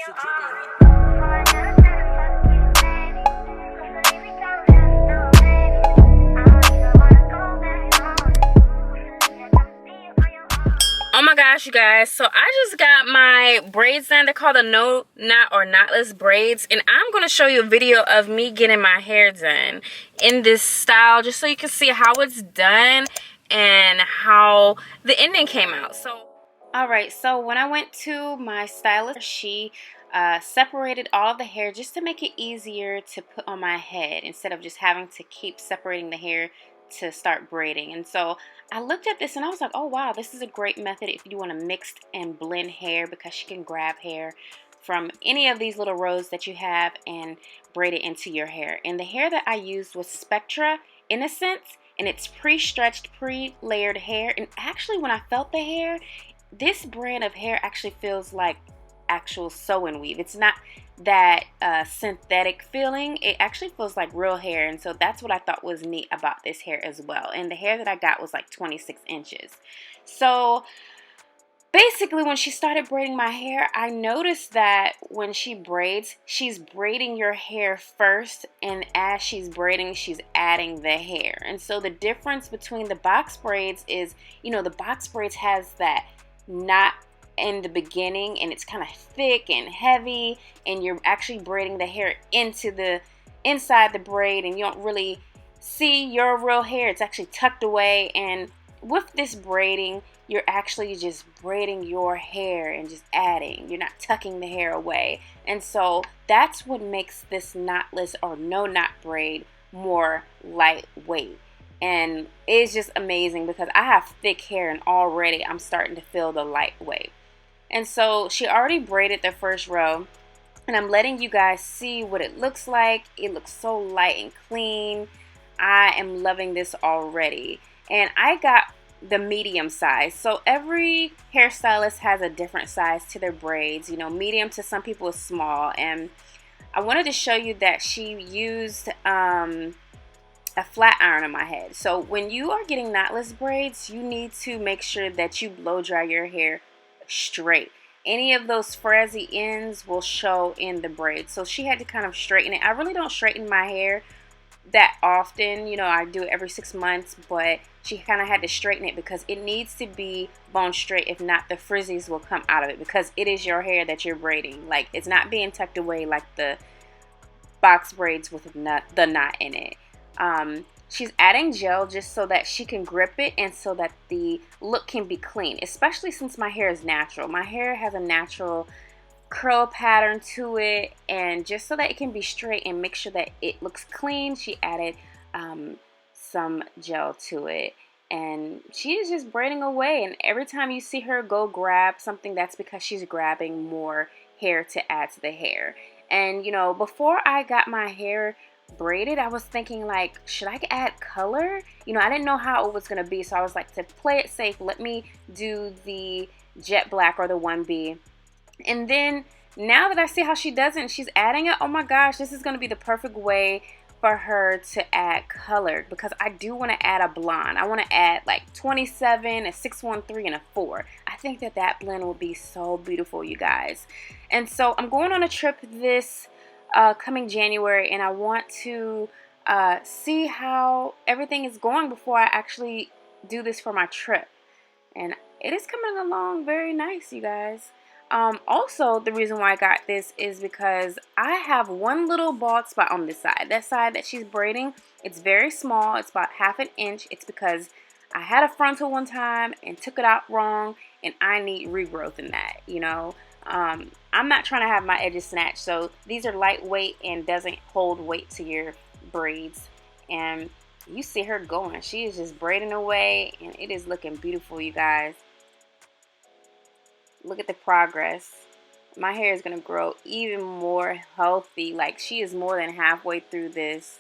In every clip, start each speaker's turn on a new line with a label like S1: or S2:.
S1: Oh my gosh, you guys, so I just got my braids done. They're called the no knot or knotless braids, and I'm going to show you a video of me getting my hair done in this style just so you can see how it's done and how the ending came out. So alright, so when I went to my stylist, she separated all of the hair just to make it easier to put on my head instead of just having to keep separating the hair to start braiding. And so I looked at this and I was like, oh wow, this is a great method if you want to mix and blend hair, because she can grab hair from any of these little rows that you have and braid it into your hair. And the hair that I used was Spectra Innocence, and it's pre-stretched, pre-layered hair. And actually when I felt the hair, this brand of hair actually feels like actual sew and weave. It's not that synthetic feeling. It actually feels like real hair, and so that's what I thought was neat about this hair as well. And the hair that I got was like 26 inches. So basically when she started braiding my hair, I noticed that when she braids, she's braiding your hair first, and as she's braiding, she's adding the hair. And so the difference between the box braids is, you know, the box braids has that knot in the beginning and it's kind of thick and heavy, and you're actually braiding the hair into the inside the braid, and you don't really see your real hair. It's actually tucked away. And with this braiding, you're actually just braiding your hair and just adding. You're not tucking the hair away. And so that's what makes this knotless or no knot braid more lightweight. And it's just amazing because I have thick hair and already I'm starting to feel the lightweight. And so she already braided the first row, and I'm letting you guys see what it looks like. It looks so light and clean. I am loving this already. And I got the medium size. So every hairstylist has a different size to their braids. You know, medium to some people is small. And I wanted to show you that she used a flat iron on my head. So when you are getting knotless braids, you need to make sure that you blow dry your hair straight. Any of those frizzy ends will show in the braid. So she had to kind of straighten it. I really don't straighten my hair that often, you know, I do it every 6 months, but she kind of had to straighten it because it needs to be bone straight. If not, the frizzies will come out of it, because it is your hair that you're braiding. Like, it's not being tucked away like the box braids with the knot in it. She's adding gel just so that she can grip it and so that the look can be clean, especially since my hair is natural. My hair has a natural curl pattern to it, and just so that it can be straight and make sure that it looks clean, she added some gel to it. And she is just braiding away, and every time you see her go grab something, that's because she's grabbing more hair to add to the hair. And you know, before I got my hair braided, I was thinking like, should I add color? You know, I didn't know how it was going to be, so I was like, to play it safe, let me do the jet black or the 1B. And then now that I see how she does it and she's adding it, oh my gosh, this is going to be the perfect way for her to add color, because I do want to add a blonde. I want to add like 27, a 613, and a 4. I think that that blend will be so beautiful, you guys. And so I'm going on a trip this coming January, and I want to see how everything is going before I actually do this for my trip. And it is coming along very nice, you guys. Also, the reason why I got this is because I have one little bald spot on this side. That side that she's braiding, it's very small. It's about 1/2 inch. It's because I had a frontal one time and took it out wrong, and I need regrowth in that, you know. I'm not trying to have my edges snatched, so these are lightweight and doesn't hold weight to your braids. And you see her going. She is just braiding away, and it is looking beautiful, you guys. Look at the progress. My hair is going to grow even more healthy. Like, she is more than halfway through this.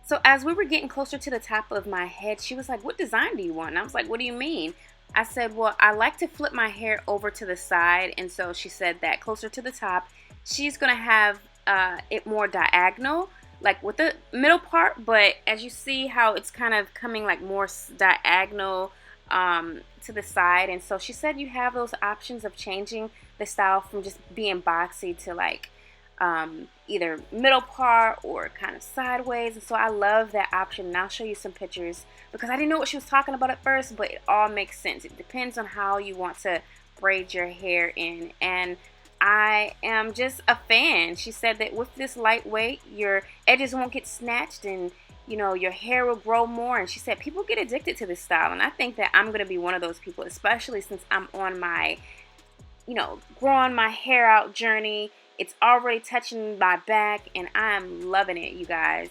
S1: So as we were getting closer to the top of my head, she was like, what design do you want? And I was like, what do you mean? I said, well, I like to flip my hair over to the side, and so she said that closer to the top, she's gonna have it more diagonal, like with the middle part, but as you see how it's kind of coming like more diagonal to the side. And so she said you have those options of changing the style from just being boxy to like either middle part or kind of sideways. And so I love that option, and I'll show you some pictures because I didn't know what she was talking about at first, but it all makes sense. It depends on how you want to braid your hair in, and I am just a fan. She said that with this lightweight, your edges won't get snatched, and you know, your hair will grow more. And she said people get addicted to this style, and I think that I'm gonna be one of those people, especially since I'm on my, you know, growing my hair out journey. It's already touching my back, and I'm loving it, you guys.